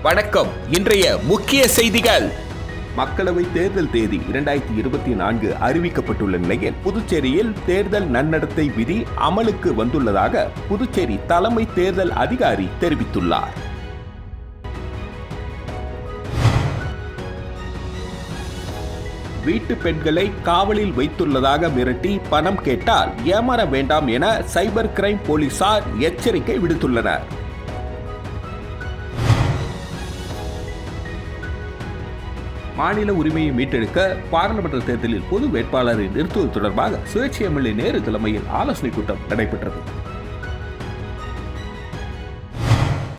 வணக்கம். இன்றைய முக்கிய செய்திகள். மக்களவை தேர்தல் தேதி 2024 அறிவிக்கப்பட்டுள்ள நிலையில் புதுச்சேரியில் தேர்தல் நன்னடத்தை விதி அமலுக்கு வந்துள்ளதாக புதுச்சேரி தலைமை தேர்தல் அதிகாரி தெரிவித்துள்ளார். வீட்டு பெண்களை காவலில் வைத்துள்ளதாக மிரட்டி பணம் கேட்டால் ஏமாற வேண்டாம் என சைபர் கிரைம் போலீசார் எச்சரிக்கை விடுத்துள்ளனர். மாநில உரிமையை மீட்டெடுக்க பாராளுமன்ற தேர்தலில் பொது வேட்பாளரை நிறுத்துவது தொடர்பாக சுயேட்சை எம்எல்ஏ நேரு தலைமையில் ஆலோசனைக் கூட்டம் நடைபெற்றது.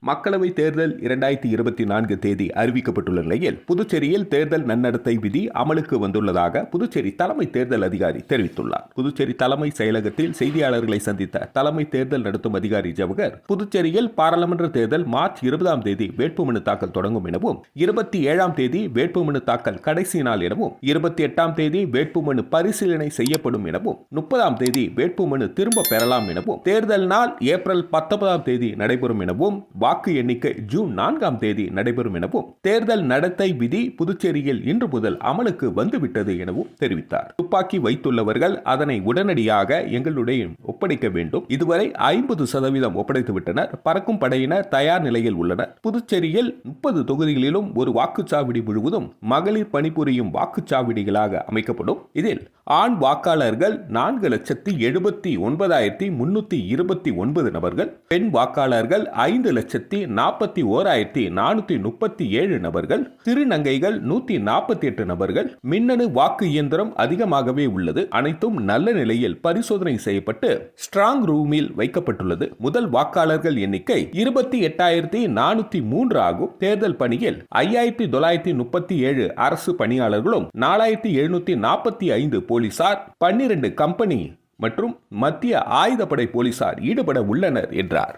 மக்களவை தேர்தல் 2024 தேதி அறிவிக்கப்பட்டுள்ள நிலையில் புதுச்சேரியில் தேர்தல் நன்னடத்தை விதி அமலுக்கு வந்துள்ளதாக புதுச்சேரி தலைமை தேர்தல் அதிகாரி தெரிவித்துள்ளார். புதுச்சேரி தலைமை செயலகத்தில் செய்தியாளர்களை சந்தித்த தலைமை தேர்தல் நடத்தும் அதிகாரி ஜவஹர், புதுச்சேரியில் பாராளுமன்ற தேர்தல் மார்ச் 20ஆம் தேதி வேட்புமனு தாக்கல் தொடங்கும் எனவும், 27ஆம் தேதி வேட்புமனு தாக்கல் கடைசி நாள் எனவும், 28ஆம் தேதி வேட்புமனு பரிசீலனை செய்யப்படும் எனவும், 30ஆம் தேதி வேட்புமனு திரும்ப பெறலாம் எனவும், தேர்தல் நாள் ஏப்ரல் 19ஆம் தேதி நடைபெறும் எனவும், வாக்கு எண்ணிக்கை ஜூன் 4ஆம் தேதி நடைபெறும் எனவும், தேர்தல் நடத்தை விதி புதுச்சேரியில் இன்று முதல் அமலுக்கு வந்துவிட்டது எனவும் தெரிவித்தார். துப்பாக்கி வைத்துள்ளவர்கள் அதனை உடனடியாக எங்களுடைய ஒப்படைக்க வேண்டும். இதுவரை 50% ஒப்படைத்து விட்டனர். பறக்கும் படையினர் தயார் நிலையில் உள்ளனர். புதுச்சேரியில் 30 தொகுதிகளிலும் ஒரு வாக்குச்சாவடி முழுவதும் மகளிர் பணிபுரியும் வாக்குச்சாவடிகளாக அமைக்கப்படும். இதில் ஆண் வாக்காளர்கள் 4,79,329 நபர்கள், பெண் வாக்காளர்கள் 5,41,437 நபர்கள், திருநங்கைகள் 148 நபர்கள். மின்னணு வாக்கு இயந்திரம் அதிகமாகவே உள்ளது. அனைத்தும் நல்ல நிலையில் பரிசோதனை செய்யப்பட்டு ஸ்ட்ராங் ரூமில் வைக்கப்பட்டுள்ளது. முதல் வாக்காளர்கள் எண்ணிக்கை 28,403 ஆகும். தேர்தல் பணியில் 5,937 அரசு பணியாளர்களும் 4,745 போலீசார், 12 கம்பெனி மற்றும் மத்திய ஆயுதப்படை போலீசார் ஈடுபட உள்ளனர் என்றார்.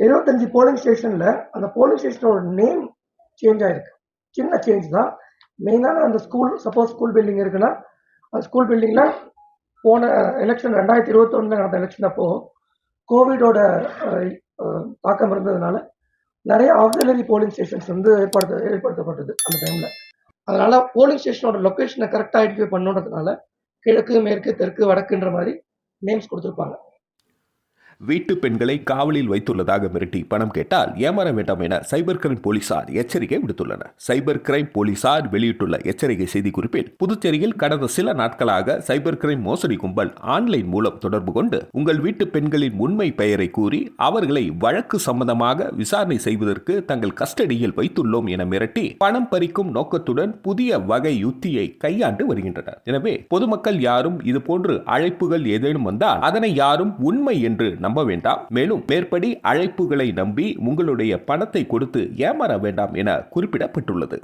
75 போலிங் ஸ்டேஷன்ல அந்த போலிங் ஸ்டேஷனோட நேம் சேஞ்ச் ஆயிருக்கு. சின்ன சேஞ்ச் தான். மெயினான அந்த சப்போஸ் ஸ்கூல் பில்டிங் இருக்குன்னா அந்த ஸ்கூல் பில்டிங்ல போன எலெக்ஷன் 2021 நடந்த எலெக்ஷன் அப்போ கோவிடோட தாக்கம் இருந்ததுனால நிறைய ஆக்சிலரி போலிங் ஸ்டேஷன்ஸ் ஏற்படுத்தப்பட்டது அந்த டைம்ல. அதனால போலிங் ஸ்டேஷனோட லொகேஷனை கரெக்டாக ஐடென்டிஃபை பண்ணுறதுனால கிழக்கு, மேற்கு, தெற்கு, வடக்குன்ற மாதிரி நேம்ஸ் கொடுத்துருப்பாங்க. வீட்டு பெண்களை காவலில் வைத்துள்ளதாக மிரட்டி பணம் கேட்டால் ஏமாற வேண்டாம் என சைபர் கிரைம் போலீசார் எச்சரிக்கை விடுத்துள்ளனர். சைபர் கிரைம் போலீசார் வெளியிட்டுள்ள எச்சரிக்கை செய்திக்குறிப்பில், புதுச்சேரியில் கடந்த சில நாட்களாக சைபர் கிரைம் மோசடி கும்பல் ஆன்லைன் மூலம் தொடர்பு கொண்டு உங்கள் வீட்டு பெண்களின் உண்மை பெயரை கூறி அவர்களை வழக்கு சம்பந்தமாக விசாரணை செய்வதற்கு தங்கள் கஸ்டடியில் வைத்துள்ளோம் என மிரட்டி பணம் பறிக்கும் நோக்கத்துடன் புதிய வகை யுத்தியை கையாண்டு வருகின்றனர். எனவே பொதுமக்கள் யாரும் இதுபோன்று அழைப்புகள் ஏதேனும் வந்தால் அதனை யாரும் உண்மை என்று நம்ப வேண்டாம். மேலும் மேற்படி அழைப்புகளை நம்பி உங்களுடைய பணத்தை கொடுத்து ஏமாற வேண்டாம் என குறிப்பிடப்பட்டுள்ளது.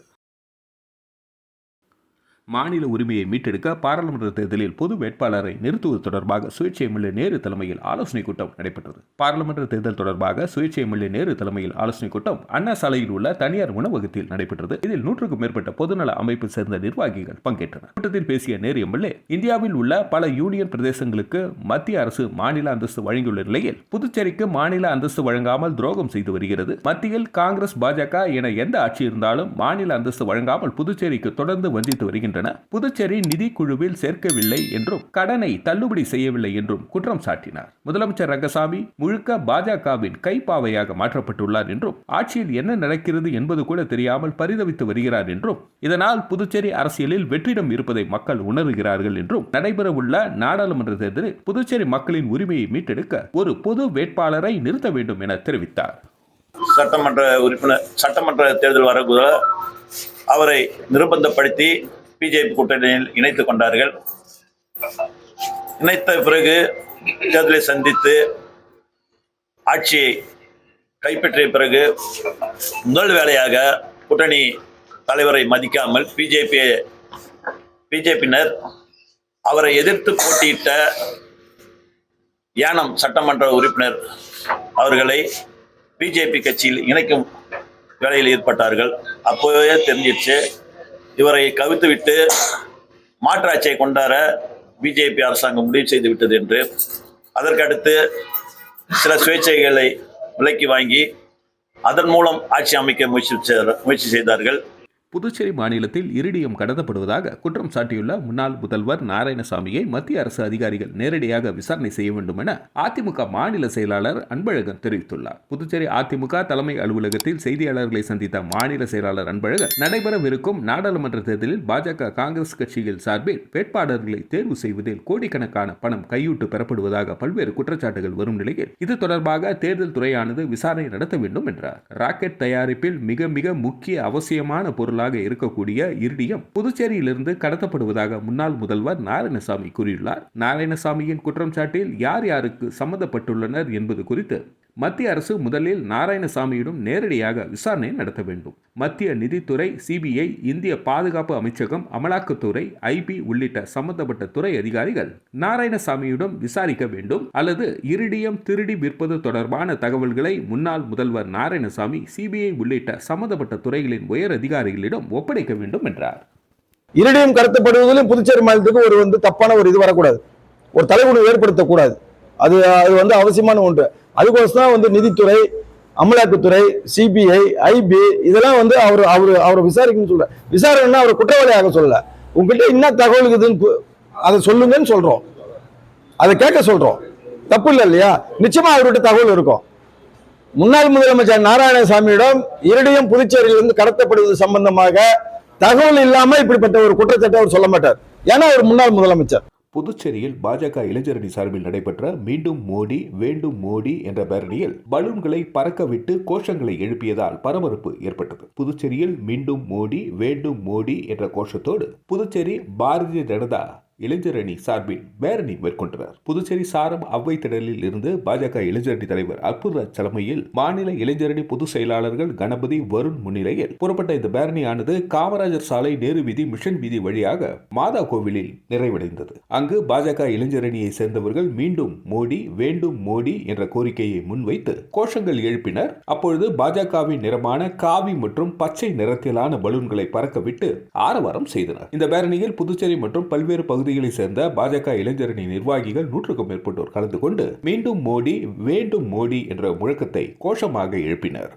மாநில உரிமையை மீட்டெடுக்க பாராளுமன்ற தேர்தலில் பொது வேட்பாளரை நிறுத்துவது தொடர்பாக சுயேட்சை எம்எல்ஏ நேரு தலைமையில் ஆலோசனைக் கூட்டம் நடைபெற்றது. பாராளுமன்ற தேர்தல் தொடர்பாக சுயேட்சை எம்எல்ஏ நேரு தலைமையில் ஆலோசனைக் கூட்டம் அண்ணா சாலையில் உள்ள தனியார் உணவகத்தில் நடைபெற்றது. இதில் 100க்கும் மேற்பட்ட பொதுநல அமைப்பை சேர்ந்த நிர்வாகிகள் பங்கேற்றனர். கூட்டத்தில் பேசிய நேரு எம்எல்ஏ, இந்தியாவில் உள்ள பல யூனியன் பிரதேசங்களுக்கு மத்திய அரசு மாநில அந்தஸ்து வழங்கியுள்ள நிலையில் புதுச்சேரிக்கு மாநில அந்தஸ்து வழங்காமல் துரோகம் செய்து வருகிறது. மத்தியில் காங்கிரஸ், பாஜக என எந்த ஆட்சி இருந்தாலும் மாநில அந்தஸ்து வழங்காமல் புதுச்சேரிக்கு தொடர்ந்து வஞ்சித்து வருகின்றன. புதுச்சேரி நிதி குழுவில் சேர்க்கவில்லை என்றும் கடனை தள்ளுபடி செய்யவில்லை என்றும் குற்றம் சாட்டினார். முதலமைச்சர் ரங்கசாமி முழுக்க பாஜகவின் கைப்பாவையாக மாற்றப்பட்டுள்ளார் என்றும், ஆட்சியில் என்ன நடக்கிறது என்பது கூட தெரியாமல் பரிதவித்து வருகிறார் என்றும், இதனால் புதுச்சேரி அரசியலில் வெற்றிடம் இருப்பதை மக்கள் உணர்கிறார்கள் என்றும், நடைபெறவுள்ள நாடாளுமன்ற தேர்தலில் புதுச்சேரி மக்களின் உரிமையை மீட்டெடுக்க ஒரு பொது வேட்பாளரை நிறுத்த வேண்டும் என தெரிவித்தார். சட்டமன்ற தேர்தல் வரக்குள்ள அவரை நிர்பந்தப்படுத்தி பிஜேபி கூட்டணியில் இணைத்துக் கொண்டார்கள். இணைத்த பிறகு தேர்தலை சந்தித்து ஆட்சியை கைப்பற்றிய பிறகு முதல் வேளையாக கூட்டணி தலைவரை மதிக்காமல் பிஜேபியினர் அவரை எதிர்த்து போட்டியிட்ட யானம் சட்டமன்ற உறுப்பினர் அவர்களை பிஜேபி கட்சியில் இணைக்கும் வேலையில் ஈடுபட்டார்கள். அப்போவே தெரிஞ்சிருச்சு இவரை கவித்துவிட்டு மாற்றாட்சியை கொண்டாட பிஜேபி அரசாங்கம் முடிவு செய்து விட்டது என்று. அதற்கடுத்து சில சுயேட்சைகளை விலக்கி வாங்கி அதன் மூலம் ஆட்சி அமைக்க முயற்சி செய்தார்கள். புதுச்சேரி மாநிலத்தில் இரிடியம் கடத்தப்படுவதாக குற்றம் சாட்டியுள்ள முன்னாள் முதல்வர் நாராயணசாமியை மத்திய அரசு அதிகாரிகள் நேரடியாக விசாரணை செய்ய வேண்டும் என அதிமுக மாநில செயலாளர் அன்பழகன் தெரிவித்துள்ளார். புதுச்சேரி அதிமுக தலைமை அலுவலகத்தில் செய்தியாளர்களை சந்தித்த மாநில செயலாளர் அன்பழகன் நடைபெறவிருக்கும் நாடாளுமன்ற தேர்தலில் பாஜக காங்கிரஸ் கட்சிகள் சார்பில் வேட்பாளர்களை தேர்வு செய்வதில் கோடிக்கணக்கான பணம் கையூட்டு பெறப்படுவதாக பல்வேறு குற்றச்சாட்டுகள் வரும் நிலையில் இது தொடர்பாக தேர்தல் துறையானது விசாரணை நடத்த வேண்டும் என்றார். ராக்கெட் தயாரிப்பில் மிக மிக முக்கிய அவசியமான பொருள் இருக்கக்கூடிய இரிடியம் புதுச்சேரியிலிருந்து கடத்தப்படுவதாக முன்னாள் முதல்வர் நாராயணசாமி கூறியுள்ளார். நாராயணசாமியின் குற்றம் சாட்டில் யார் யாருக்கு சம்பந்தப்பட்டுள்ளனர் என்பது குறித்து மத்திய அரசு முதலில் நாராயணசாமியிடம் நேரடியாக விசாரணை நடத்த வேண்டும். மத்திய நிதித்துறை, சிபிஐ, இந்திய பாதுகாப்பு அமைச்சகம், அமலாக்கத்துறை, ஐபி உள்ளிட்ட சம்பந்தப்பட்ட துறை அதிகாரிகள் நாராயணசாமியிடம் விசாரிக்க வேண்டும். அல்லது இரிடியம் திருடி விற்பது தொடர்பான தகவல்களை முன்னாள் முதல்வர் நாராயணசாமி, சிபிஐ உள்ளிட்ட சம்பந்தப்பட்ட துறைகளின் உயர் அதிகாரிகளிடம் ஒப்படைக்க வேண்டும் என்றார். இரிடியம் கடத்தப்படுவதிலும் புதுச்சேரி மாநிலத்துக்கு ஒரு தப்பான ஒரு இது வரக்கூடாது, ஒரு தலைகுணம் ஏற்படுத்தக்கூடாது. அது அவசியமான ஒன்று. அதுக்கோசம் நிதித்துறை, அமலாக்கத்துறை, சிபிஐ, ஐபி இதெல்லாம் அவரை விசாரிக்கணும்னு சொல்ற. விசாரணைன்னா அவர் குற்றவாளியாக சொல்லல, உங்ககிட்ட என்ன தகவல் இருக்குதுன்னு அதை சொல்லுங்கன்னு சொல்றோம், அதை கேட்க சொல்றோம். தப்பு இல்லை இல்லையா? நிச்சயமா அவர்கிட்ட தகவல் இருக்கும். முன்னாள் முதலமைச்சர் நாராயணசாமியிடம் இரிடியம் புதுச்சேரியிலிருந்து கடத்தப்படுவது சம்பந்தமாக தகவல் இல்லாம இப்படிப்பட்ட ஒரு குற்றச்சாட்டை அவர் சொல்ல மாட்டார். ஏன்னா அவர் முன்னாள் முதலமைச்சர். புதுச்சேரியில் பாஜக இளைஞரணி சார்பில் நடைபெற்ற மீண்டும் மோடி வேண்டும் மோடி என்ற பேரணியில் பலூன்களை பறக்க விட்டு கோஷங்களை எழுப்பியதால் பரபரப்பு ஏற்பட்டது. புதுச்சேரியில் மீண்டும் மோடி வேண்டும் மோடி என்ற கோஷத்தோடு புதுச்சேரி பாரதிய ஜனதா இளைஞரணி சார்பில் பேரணி மேற்கொண்டனர். புதுச்சேரி சாரம் அவ்வை திடலில் இருந்து பாஜக இளைஞரணி தலைவர் அற்புதராஜ் தலைமையில் மாநில இளைஞரணி பொதுச் செயலாளர்கள் கணபதி, வருண் முன்னிலையில் புறப்பட்ட இந்த பேரணியானது காமராஜர் சாலை, நேரு வீதி, மிஷன் வீதி வழியாக மாதா கோவிலில் நிறைவடைந்தது. அங்கு பாஜக இளைஞரணியை சேர்ந்தவர்கள் மீண்டும் மோடி வேண்டும் மோடி என்ற கோரிக்கையை முன்வைத்து கோஷங்கள் எழுப்பினர். அப்பொழுது பாஜகவின் நிறமான காவி மற்றும் பச்சை நிறத்திலான பலூன்களை பறக்கவிட்டு ஆரவாரம் செய்தனர். இந்த பேரணியில் புதுச்சேரி மற்றும் பல்வேறு பகுதிகளை சேர்ந்த பாஜக இளைஞரணி நிர்வாகிகள் 100க்கும் மேற்பட்டோர் கலந்து கொண்டு மீண்டும் மோடி வேண்டும் மோடி என்ற முழக்கத்தை கோஷமாக எழுப்பினர்.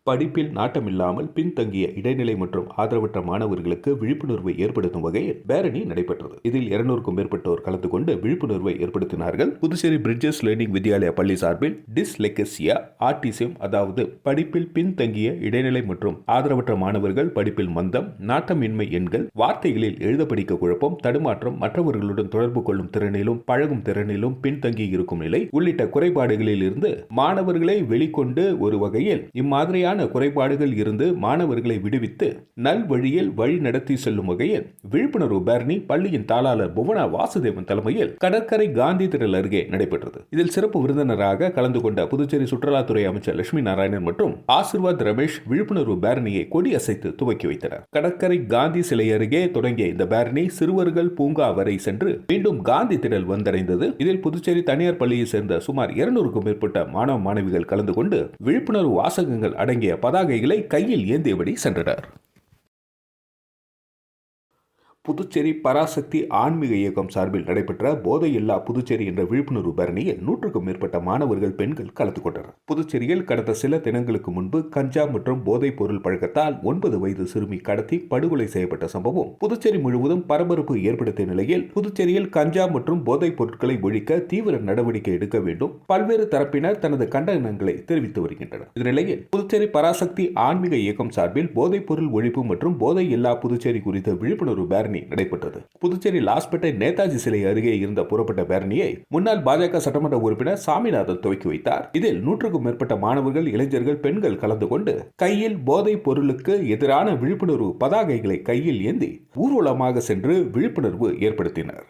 படிப்பில் நாட்டமில்லாமல் பின்தங்கிய இடைநிலை மற்றும் ஆதரவற்ற மாணவர்களுக்கு விழிப்புணர்வை ஏற்படுத்தும் வகையில் பேரணி நடைபெற்றது. இதில் 200க்கும் மேற்பட்டோர் கலந்து கொண்டு விழிப்புணர்வை ஏற்படுத்தினார்கள். புதுச்சேரி பிரிட்ஜஸ் லேர்னிங் வித்யாலயா பள்ளி சார்பில் டிஸ்லெக்சியா, ஆட்டிசம் அதாவது படிப்பில் பின்தங்கிய இடைநிலை மற்றும் ஆதரவற்ற மாணவர்கள் படிப்பில் மந்தம், நாட்டமின்மை எண்கள், வார்த்தைகளில் எழுத படிக்க குழப்பம், தடுமாற்றம், மற்றவர்களுடன் தொடர்பு கொள்ளும் திறனிலும் பழகும் திறனிலும் பின்தங்கி இருக்கும் நிலை உள்ளிட்ட குறைபாடுகளில் இருந்து மாணவர்களை வெளிக்கொண்டு ஒரு வகையில் இம்மாதிரியான குறைபாடுகள் இருந்து மாணவர்களை விடுவித்து நல் வழியில் வழி நடத்தி செல்லும் வகையில் விழிப்புணர்வு பேரணி பள்ளியின் தாளாளர் புவனா வாசுதேவன் தலைமையில் கடற்கரை காந்தி திடல் அருகே நடைபெற்றது. இதில் சிறப்பு விருந்தினராக கலந்து கொண்ட புதுச்சேரி சுற்றுலாத்துறை அமைச்சர் லட்சுமி நாராயணன் மற்றும் ஆசிர்வாத் ரமேஷ் விழிப்புணர்வு பேரணியை கொடி அசைத்து துவக்கி வைத்தனர். கடற்கரை காந்தி சிலை அருகே தொடங்கிய இந்த பேரணி சிறுவர்கள் பூங்கா வரை சென்று மீண்டும் காந்தி திடல் வந்தடைந்தது. இதில் புதுச்சேரி தனியார் பள்ளியை சேர்ந்த சுமார் 200க்கும் மேற்பட்ட மாணவ மாணவிகள் கலந்து கொண்டு விழிப்புணர்வு வாசகங்கள் அடங்கிய பதாகைகளை கையில் ஏந்தியபடி சென்றனர். புதுச்சேரி பராசக்தி ஆன்மீக இயக்கம் சார்பில் நடைபெற்ற போதையில்லா புதுச்சேரி என்ற விழிப்புணர்வு பேரணியில் 100க்கும் மேற்பட்ட மாணவர்கள், பெண்கள் கலந்து கொண்டனர். புதுச்சேரியில் கடந்த சில தினங்களுக்கு முன்பு கஞ்சா மற்றும் போதைப் பொருள் பழக்கத்தால் 9 வயது சிறுமி கடத்தி படுகொலை செய்யப்பட்ட சம்பவம் புதுச்சேரி முழுவதும் பரபரப்பு ஏற்படுத்திய நிலையில் புதுச்சேரியில் கஞ்சா மற்றும் போதைப் பொருட்களை ஒழிக்க தீவிர நடவடிக்கை எடுக்க வேண்டும் பல்வேறு தரப்பினர் தனது கண்டனங்களை தெரிவித்து வருகின்றனர். இந்நிலையில் புதுச்சேரி பராசக்தி ஆன்மீக இயக்கம் சார்பில் போதைப் பொருள் ஒழிப்பு மற்றும் போதை இல்லா புதுச்சேரி குறித்த விழிப்புணர்வு பேரணி நடைபெற்றது. புதுச்சேரி லாஸ்பேட்டை நேதாஜி சிலை அருகே இருந்த புறப்பட்ட பேரணியை முன்னாள் பாஜக சட்டமன்ற உறுப்பினர் சாமிநாதன் துவக்கி வைத்தார். இதில் 100க்கும் மேற்பட்ட மாணவர்கள், இளைஞர்கள், பெண்கள் கலந்து கொண்டு கையில் போதைப் பொருளுக்கு எதிரான விழிப்புணர்வு பதாகைகளை கையில் ஏந்தி ஊர்வலமாக சென்று விழிப்புணர்வு ஏற்படுத்தினர்.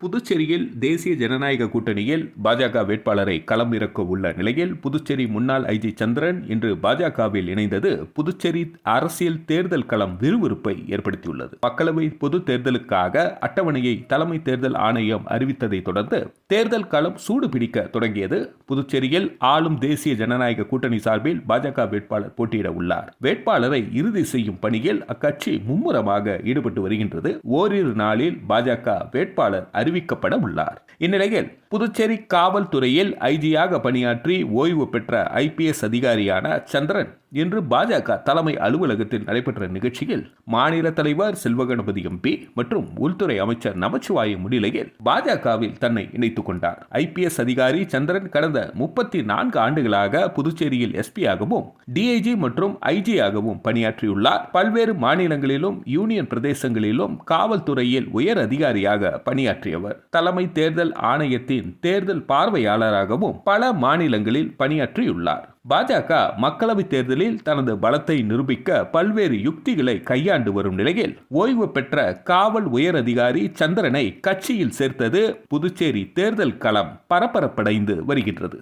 புதுச்சேரியில் தேசிய ஜனநாயக கூட்டணியில் பாஜக வேட்பாளரை களம் இறக்க உள்ள நிலையில் புதுச்சேரி முன்னாள் ஐஜி சந்திரன் இன்று பாஜகவில் இணைந்தது புதுச்சேரி அரசியல் தேர்தல் களம் விறுவிறுப்பை ஏற்படுத்தியுள்ளது. மக்களவை பொது தேர்தலுக்காக அட்டவணையை தலைமை தேர்தல் ஆணையம் அறிவித்ததை தொடர்ந்து தேர்தல் களம் சூடு பிடிக்க தொடங்கியது. புதுச்சேரியில் ஆளும் தேசிய ஜனநாயக கூட்டணி சார்பில் பாஜக வேட்பாளர் போட்டியிட உள்ளார். வேட்பாளரை இறுதி செய்யும் பணியில் அக்கட்சி மும்முரமாக ஈடுபட்டு வருகின்றது. ஓரிரு நாளில் பாஜக வேட்பாளர் அறிவிக்கப்பட உள்ளார். இந்நிலையில் புதுச்சேரி காவல்துறையில் ஐஜியாக பணியாற்றி ஓய்வு பெற்ற IPS அதிகாரியான சந்திரன் இன்று பாஜக தலைமை அலுவலகத்தில் நடைபெற்ற நிகழ்ச்சியில் மாநில தலைவர் செல்வகணபதி MP மற்றும் உள்துறை அமைச்சர் நமச்சிவாயம் முன்னிலையில் பாஜகவில் தன்னை இணைத்துக் கொண்டார். IPS அதிகாரி சந்திரன் கடந்த 34 ஆண்டுகளாக புதுச்சேரியில் SP ஆகவும் DIG மற்றும் IG ஆகவும் பணியாற்றியுள்ளார். பல்வேறு மாநிலங்களிலும் யூனியன் பிரதேசங்களிலும் காவல்துறையில் உயர் அதிகாரியாக பணியாற்றியவர். தலைமை தேர்தல் ஆணையத்தின் தேர்தல் பார்வையாளராகவும் பல மாநிலங்களில் பணியாற்றியுள்ளார். பாஜக மக்களவைத் தேர்தலில் தனது பலத்தை நிரூபிக்க பல்வேறு யுக்திகளை கையாண்டு வரும் நிலையில் ஓய்வு பெற்ற காவல் உயர் அதிகாரி சந்திரனை கட்சியில் சேர்த்தது புதுச்சேரி தேர்தல் களம் பரபரப்படைந்து வருகின்றது.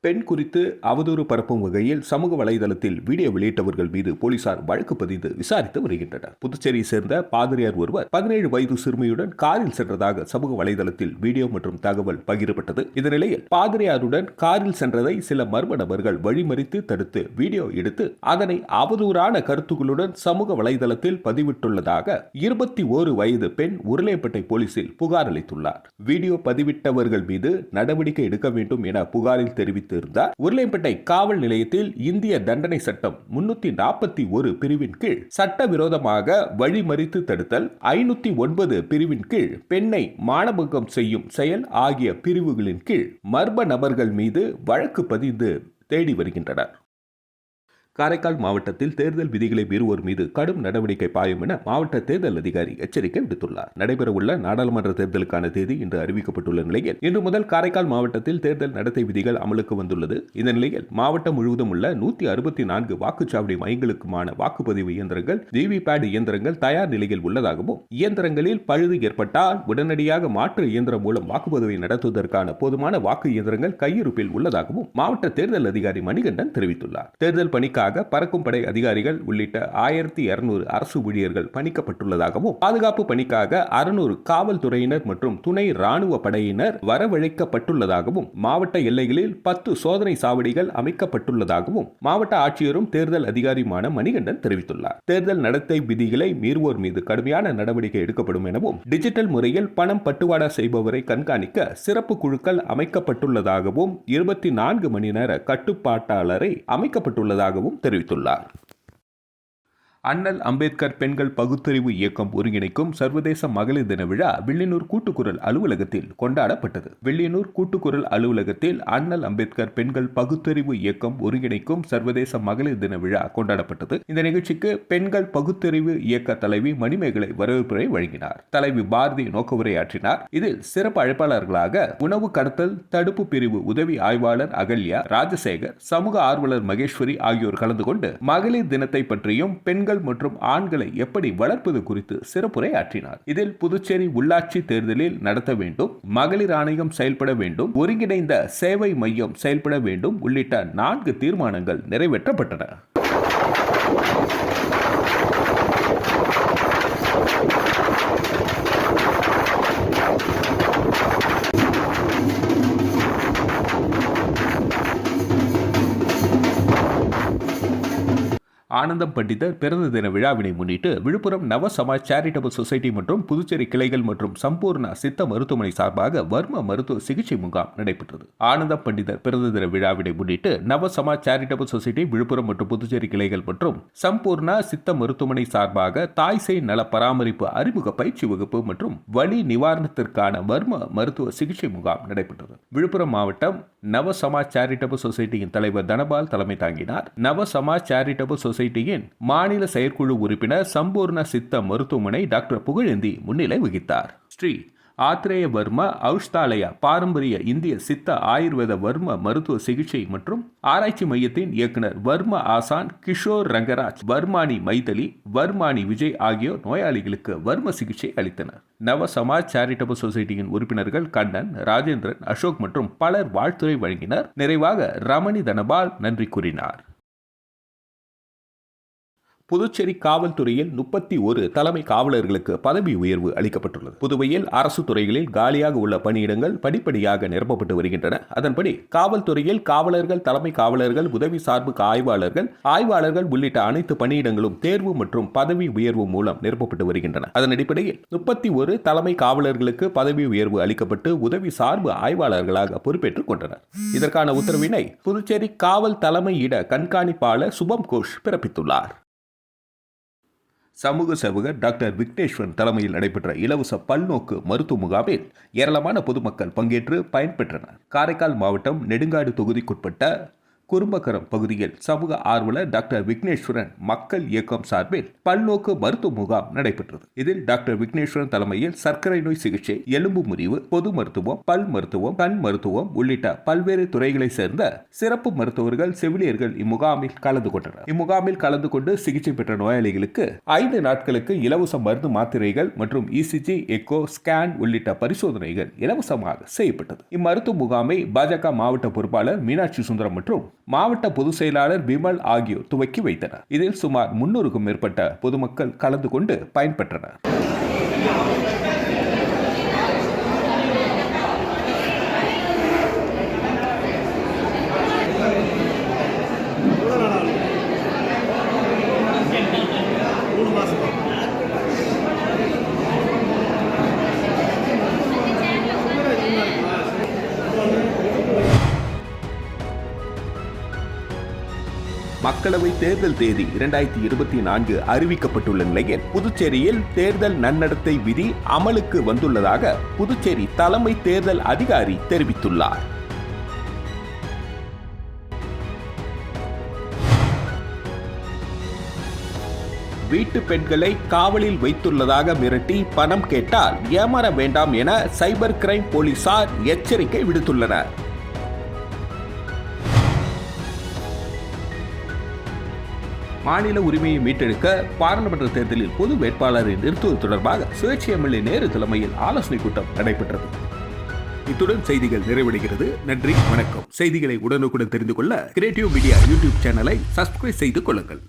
பெண் குறித்து அவதூறு பரப்பும் வகையில் சமூக வலைதளத்தில் வீடியோ வெளியிட்டவர்கள் மீது போலீசார் வழக்கு பதிந்து விசாரித்து வருகின்றனர். புதுச்சேரியை சேர்ந்த பாதிரியார் ஒருவர் 17 வயது சிறுமியுடன் காரில் சென்றதாக சமூக வலைதளத்தில் வீடியோ மற்றும் தகவல் பகிரப்பட்டது. இந்த நிலையில் பாதிரியாருடன் காரில் சென்றதை சில மர்ம நபர்கள் வழிமறித்து தடுத்து வீடியோ எடுத்து அதனை அவதூறான கருத்துக்களுடன் சமூக வலைதளத்தில் பதிவிட்டுள்ளதாக 21 வயது பெண் உருளையப்பேட்டை போலீசில் புகார் அளித்துள்ளார். வீடியோ பதிவிட்டவர்கள் மீது நடவடிக்கை எடுக்க வேண்டும் என புகாரில் தெரிவித்து உருளையப்பேட்டை காவல் நிலையத்தில் இந்திய தண்டனை சட்டம் 341 பிரிவின் கீழ் சட்டவிரோதமாக வழிமறித்து தடுத்தல், 509 பிரிவின் கீழ் பெண்ணை மானபங்கம் செய்யும் செயல் ஆகிய பிரிவுகளின் கீழ் மர்ம நபர்கள் மீது வழக்கு பதிந்து தேடி வருகின்றனர். காரைக்கால் மாவட்டத்தில் தேர்தல் விதிகளை மீறுவோர் மீது கடும் நடவடிக்கை பாயும் என மாவட்ட தேர்தல் அதிகாரி எச்சரிக்கை விடுத்துள்ளார். நடைபெறவுள்ள நாடாளுமன்ற தேர்தலுக்கான தேதி இன்று அறிவிக்கப்பட்டுள்ள நிலையில் இன்று முதல் காரைக்கால் மாவட்டத்தில் தேர்தல் நடத்தை விதிகள் அமலுக்கு வந்துள்ளது. இந்த நிலையில் மாவட்டம் முழுவதும் உள்ள 164 வாக்குச்சாவடி மையங்களுக்குமான வாக்குப்பதிவு இயந்திரங்கள் VVPAT இயந்திரங்கள் தயார் நிலையில் உள்ளதாகவும் இயந்திரங்களில் பழுது ஏற்பட்டால் உடனடியாக மாற்று இயந்திரம் மூலம் வாக்குப்பதிவை நடத்துவதற்கான போதுமான வாக்கு இயந்திரங்கள் கையிருப்பில் உள்ளதாகவும் மாவட்ட தேர்தல் அதிகாரி மணிகண்டன் தெரிவித்துள்ளார். தேர்தல் பணிக்காக பறக்கும் படை அதிகாரிகள் உள்ளிட்ட 1200 அரசு ஊழியர்கள் பணிக்கப்பட்டுள்ளதாகவும் பாதுகாப்பு பணிக்காக 600 காவல்துறையினர் மற்றும் துணை ராணுவ படையினர் வரவழைக்கப்பட்டுள்ளதாகவும் மாவட்ட எல்லைகளில் 10 சோதனை சாவடிகள் அமைக்கப்பட்டுள்ளதாகவும் மாவட்ட ஆட்சியரும் தேர்தல் அதிகாரியுமான மணிகண்டன் தெரிவித்துள்ளார். தேர்தல் நடத்தை விதிகளை மீறுவோர் மீது கடுமையான நடவடிக்கை எடுக்கப்படும் எனவும் டிஜிட்டல் முறையில் பணம் பட்டுவாடா செய்பவரை கண்காணிக்க சிறப்பு குழுக்கள் அமைக்கப்பட்டுள்ளதாகவும் 24 மணி நேர கட்டுப்பாட்டாளரை அமைக்கப்பட்டுள்ளதாகவும் தெரிவித்துள்ளார். அண்ணல் அம்பேத்கர் பெண்கள் பகுத்தறிவு இயக்கம் ஒருங்கிணைக்கும் சர்வதேச மகளிர் தின விழா வில்லியனூர் கூட்டுக்குரல் அலுவலகத்தில் கொண்டாடப்பட்டது. வில்லியனூர் கூட்டுக்குரல் அலுவலகத்தில் அண்ணல் அம்பேத்கர் பெண்கள் பகுத்தறிவு இயக்கம் ஒருங்கிணைக்கும் சர்வதேச மகளிர் தின விழா கொண்டாடப்பட்டது. இந்த நிகழ்ச்சிக்கு பெண்கள் பகுத்தறிவு இயக்க தலைவி மணிமேகலை வரவேற்புரை வழங்கினார். தலைவி பாரதி நோக்கவுரையாற்றினார். இதில் சிறப்பு அழைப்பாளர்களாக உணவு கடத்தல் தடுப்பு பிரிவு உதவி ஆய்வாளர் அகல்யா, ராஜசேகர், சமூக ஆர்வலர் மகேஸ்வரி ஆகியோர் கலந்து கொண்டு மகளிர் தினத்தை பற்றியும் பெண்கள் மற்றும் ஆண்களை எப்படி வளர்ப்பது குறித்து சிறப்புரை ஆற்றினார். இதில் புதுச்சேரி உள்ளாட்சி தேர்தலில் நடத்த வேண்டும், மகளிர் ஆணையம் செயல்பட வேண்டும், ஒருங்கிணைந்த சேவை மையம் செயல்பட வேண்டும் உள்ளிட்ட 4 தீர்மானங்கள் நிறைவேற்றப்பட்டன. ஆனந்தம் பண்டிதர் பிறந்த தின விழாவினை முன்னிட்டு விழுப்புரம் நவ சமாஜ் சேரிட்டபிள் சொசைட்டி மற்றும் புதுச்சேரி கிளைகள் மற்றும் சம்பூர்ணா சித்த மருத்துவமனை சார்பாக வர்ம மருத்துவ சிகிச்சை முகாம் நடைபெற்றது. ஆனந்தம் பண்டிதர் பிறந்த தின விழாவினை முன்னிட்டு நவ சமாஜ் சேரிட்டபிள் சொசைட்டி விழுப்புரம் மற்றும் புதுச்சேரி கிளைகள் மற்றும் சம்பூர்ணா சித்த மருத்துவமனை சார்பாக தாய் சேய் நல பராமரிப்பு அறிமுக பயிற்சி வகுப்பு மற்றும் வலி நிவாரணத்திற்கான வர்ம மருத்துவ சிகிச்சை முகாம் நடைபெற்றது. விழுப்புரம் மாவட்டம் நவ சமாஜ் சேரிட்டபிள் சொசைட்டியின் தலைவர் தனபால் தலைமை தாங்கினார். நவ சமாஜ் சேரிட்டபிள் சொசைட்டியின் மாநில செயற்குழு உறுப்பினர் சம்பூர்ண சித்த மருத்துவமனை டாக்டர் புகழேந்தி முன்னிலை வகித்தார். ஸ்ரீ ஆத்ரேய வர்மா ஔஷதாலயா பாரம்பரிய இந்திய சித்த ஆயுர்வேத வர்ம மருத்துவ சிகிச்சை மற்றும் ஆராய்ச்சி மையத்தின் இயக்குனர் வர்ம ஆசான் கிஷோர் ரங்கராஜ், வர்மானி மைதலி, வர்மானி விஜய் ஆகியோர் நோயாளிகளுக்கு வர்ம சிகிச்சை அளித்தனர். நவ சமாஜ் சேரிட்டபிள் சொசைட்டியின் உறுப்பினர்கள் கண்ணன், ராஜேந்திரன், அசோக் மற்றும் பலர் வாழ்த்துரை வழங்கினர். நிறைவாக ரமணி தனபால் நன்றி கூறினார். புதுச்சேரி காவல்துறையில் 31 தலைமை காவலர்களுக்கு பதவி உயர்வு அளிக்கப்பட்டுள்ளது. புதுவையில் அரசு துறைகளில் காலியாக உள்ள பணியிடங்கள் படிப்படியாக நிரப்பப்பட்டு வருகின்றன. அதன்படி காவல்துறையில் காவலர்கள், தலைமை காவலர்கள், உதவி சார்பு ஆய்வாளர்கள் உள்ளிட்ட அனைத்து பணியிடங்களும் தேர்வு மற்றும் பதவி உயர்வு மூலம் நிரப்பப்பட்டு வருகின்றன. அதன் அடிப்படையில் 31 தலைமை காவலர்களுக்கு பதவி உயர்வு அளிக்கப்பட்டு உதவி சார்பு ஆய்வாளர்களாக பொறுப்பேற்றுக் கொண்டனர். இதற்கான உத்தரவினை புதுச்சேரி காவல் தலைமை இட கண்காணிப்பாளர் சுபம் கோஷ் பிறப்பித்துள்ளார். சமூக சேவகர் டாக்டர் விக்னேஸ்வரன் தலைமையில் நடைபெற்ற இலவச பல்நோக்கு மருத்துவ முகாமில் ஏராளமான பொதுமக்கள் பங்கேற்று பயன்பெற்றனர். காரைக்கால் மாவட்டம் நெடுங்காடு தொகுதிக்குட்பட்ட குறும்பகரம் பகுதியில் சமூக ஆர்வலர் டாக்டர் விக்னேஸ்வரன் மக்கள் இயக்கம் சார்பில் பல்நோக்கு மருத்துவ முகாம் நடைபெற்றது. இதில் டாக்டர் விக்னேஸ்வரன் தலைமையில் சர்க்கரை நோய் சிகிச்சை, எலும்பு முறிவு, பொது மருத்துவம், பல் மருத்துவம், கண் மருத்துவம் உள்ளிட்ட பல்வேறு துறைகளை சேர்ந்த சிறப்பு மருத்துவர்கள், செவிலியர்கள் இம்முகாமில் கலந்து கொண்டனர். இம்முகாமில் கலந்து கொண்டு சிகிச்சை பெற்ற நோயாளிகளுக்கு 5 நாட்களுக்கு இலவச மருந்து மாத்திரைகள் மற்றும் இசிஜி, எக்கோ, ஸ்கேன் உள்ளிட்ட பரிசோதனைகள் இலவசமாக செய்யப்பட்டது. இம்மருத்துவ முகாமை பாஜக மாவட்ட பொறுப்பாளர் மீனாட்சி சுந்தரம் மற்றும் மாவட்ட பொதுச் செயலாளர் விமல் ஆகியோர் துவக்கி வைத்தனர். இதில் சுமார் 300க்கும் மேற்பட்ட பொதுமக்கள் கலந்து கொண்டு பயன்பெற்றனர். மக்களவை தேர்தல் தேதி 2024 அறிவிக்கப்பட்டுள்ள நிலையில் புதுச்சேரியில் தேர்தல் நன்னடத்தை விதி அமலுக்கு வந்துள்ளதாக புதுச்சேரி தலைமை தேர்தல் அதிகாரி தெரிவித்துள்ளார். வீட்டு பெண்களை காவலில் வைத்துள்ளதாக மிரட்டி பணம் கேட்டால் ஏமாற வேண்டாம் என சைபர் கிரைம் போலீசார் எச்சரிக்கை விடுத்துள்ளனர். மாநில உரிமையை மீட்டெடுக்க பாராளுமன்ற தேர்தலில் பொது வேட்பாளரை நிறுத்துவது தொடர்பாக சுயேட்சை எம்எல்ஏ நேரு தலைமையில் ஆலோசனை கூட்டம் நடைபெற்றது. இத்துடன் செய்திகள் நிறைவடைகிறது. நன்றி, வணக்கம். செய்திகளை உடனுக்குடன் தெரிந்து கொள்ள கிரியேட்டிவ் மீடியா யூடியூப் சேனலை சப்ஸ்கிரைப் செய்து கொள்ளுங்கள்.